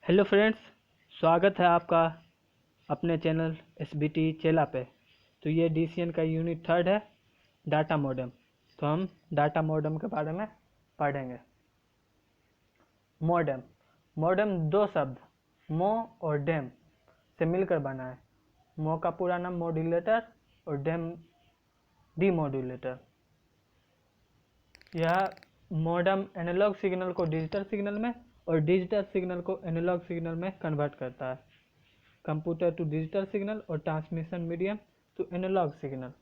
Hello friends, स्वागत है आपका अपने चैनल SBT चेला पे। तो ये DCN का यूनिट 3 है, डाटा मॉडेम। तो हम डाटा मॉडेम के बारे में पढ़ेंगे। मॉडेम मॉडेम दो शब्द मो और डेम से मिलकर बना है। मो का पूरा नाम मॉड्यूलेटर और डेम डीमॉड्यूलेटर। यह मॉडेम एनालॉग सिग्नल को डिजिटल सिग्नल में और डिजिटल सिग्नल को एनालॉग सिग्नल में कन्वर्ट करता है। कंप्यूटर टू डिजिटल सिग्नल और transmission medium to analogue signal.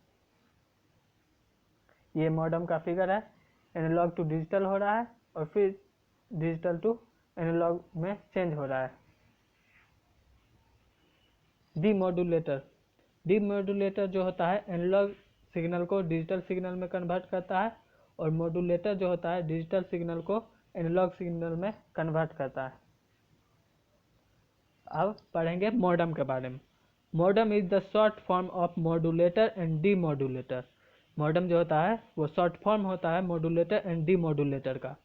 ये मॉडेम का फिगर है। एनालॉग टू डिजिटल हो रहा है और फिर डिजिटल टू एनालॉग में चेंज हो रहा है। डीमॉड्यूलेटर जो होता है एनालॉग सिग्नल को डिजिटल सिग्नल में कन्वर्ट करता है और मॉड्यूलेटर जो होता है डिजिटल सिग्नल को एनालॉग सिग्नल में कन्वर्ट करता है। अब पढ़ेंगे मॉडेम के बारे में। Modem is the short form of modulator and demodulator. Modem जो होता है वो शॉर्ट फॉर्म होता है मॉड्यूलेटर एंड डीमॉड्यूलेटर का।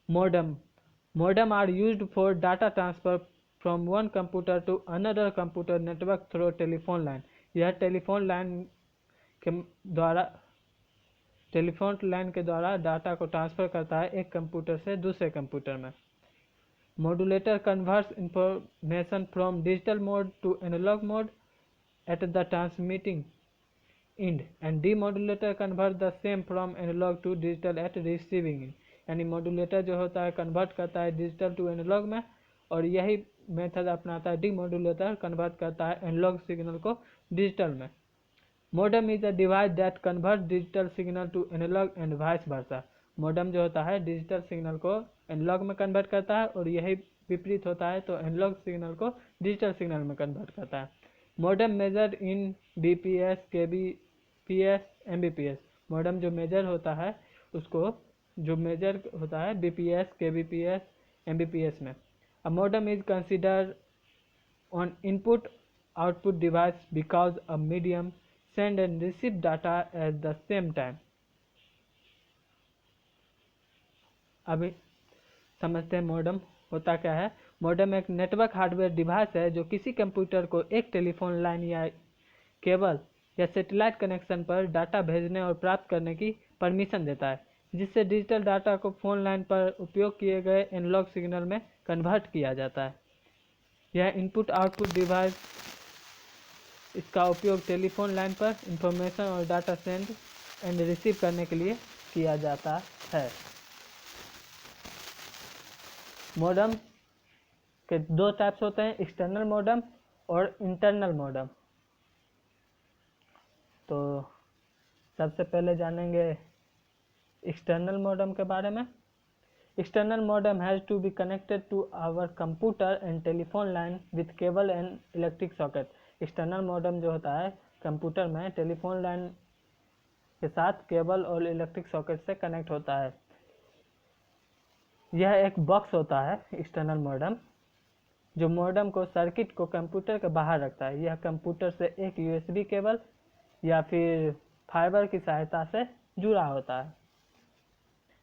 Modem are used for data transfer from one computer to another computer network through telephone line. यह telephone line के द्वारा डाटा को ट्रांसफर करता है एक कंप्यूटर से दूसरे कंप्यूटर में। Modulator converts information from digital mode to analog mode at the transmitting end, and demodulator converts the same from analog to digital at receiving end। यानी मॉड्यूलेटर जो होता है कन्वर्ट करता है डिजिटल टू एनालॉग में, और यही मेथड अपनाता है डीमॉड्यूलेटर, कन्वर्ट करता है एनालॉग सिग्नल को डिजिटल में। Modem is a device that convert digital signal to analogue and vice versa. Modem जो होता है डिजिटल सिग्नल को एनालॉग में कन्वर्ट करता है और यही विपरीत होता है, तो एनालॉग सिग्नल को डिजिटल सिग्नल में कन्वर्ट करता है। Modem measure in BPS, KBPS, MBPS। Modem जो मेजर होता है उसको जो मेजर होता है BPS, KBPS, MBPS में। A modem is considered on input output device because a medium send and receive data at the same time। अभी समझते हैं मॉडेम होता क्या है। मॉडेम एक नेटवर्क हार्डवेयर डिवाइस है जो किसी कंप्यूटर को एक टेलीफोन लाइन या केबल या सैटेलाइट कनेक्शन पर डाटा भेजने और प्राप्त करने की परमिशन देता है, जिससे डिजिटल डाटा को फोन लाइन पर उपयोग किए गए एनालॉग सिग्नल में कन्वर्ट किया जाता है। यह इनपुट आउटपुट डिवाइस इसका उपयोग टेलीफोन लाइन पर इंफॉर्मेशन और डाटा सेंड एंड रिसीव करने के लिए किया जाता है। मॉडेम के दो टाइप्स होते हैं, एक्सटर्नल मॉडेम और इंटरनल मॉडेम। तो सबसे पहले जानेंगे एक्सटर्नल मॉडेम के बारे में। External modem has to be connected to our computer and telephone line with cable and electric socket. External modem जो होता है कंप्यूटर में टेलीफोन लाइन के साथ केबल और इलेक्ट्रिक सॉकेट से कनेक्ट होता है। यह एक बॉक्स होता है एक्सटर्नल मॉडेम, जो मॉडेम को सर्किट को कंप्यूटर के बाहर रखता है। यह कंप्यूटर से एक USB केबल या फिर फाइबर की सहायता से जुड़ा होता है।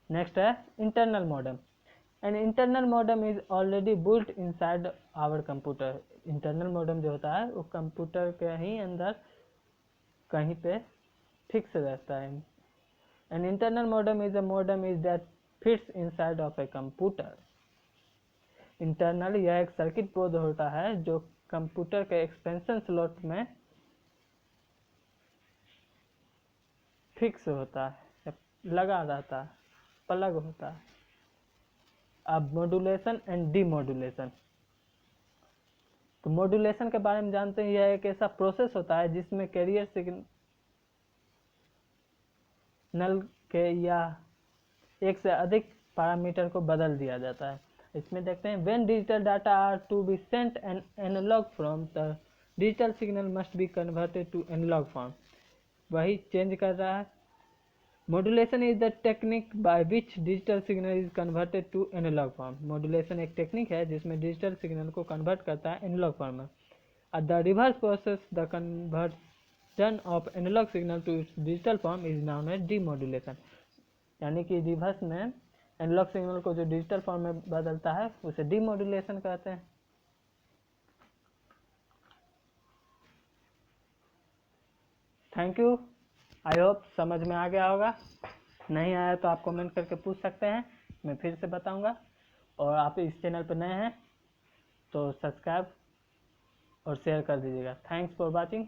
नेक्स्ट है internal modem. An internal modem is already built inside our computer. Internal modem जो होता है वो कंप्यूटर के ही अंदर कहीं पे फिक्स रहता है। N internal modem is a modem is that fits inside of a computer. Internal यह एक सर्किट बोर्ड होता है जो कंप्यूटर के एक्सपेंशन स्लॉट में फिक्स होता है, लगा रहता है, प्लग होता है। अब मॉड्यूलेशन एंड डीमॉड्यूलेशन। तो मॉड्यूलेशन के बारे में जानते हैं। यह एक ऐसा प्रोसेस होता है जिसमें कैरियर सिग्नल के या एक से अधिक पैरामीटर को बदल दिया जाता है। इसमें देखते हैं when digital data are to be sent and analogue from the digital signal must be converted to analogue form. वही चेंज कर रहा है। Modulation is the technique by which digital signal is converted to analogue form. Modulation एक technique है जिसमें digital signal को convert करता है एनालॉग फॉर्म में। The reverse process the conversion of analogue signal to its digital form is known as demodulation. यानी कि reverse में एनालॉग सिग्नल को जो डिजिटल फॉर्म में बदलता है उसे डीमॉड्यूलेशन कहते हैं। Thank you. आई होप समझ में आ गया होगा। नहीं आया तो आप कमेंट करके पूछ सकते हैं, मैं फिर से बताऊंगा। और आप इस चैनल पर नए हैं तो सब्सक्राइब और शेयर कर दीजिएगा। Thanks for watching.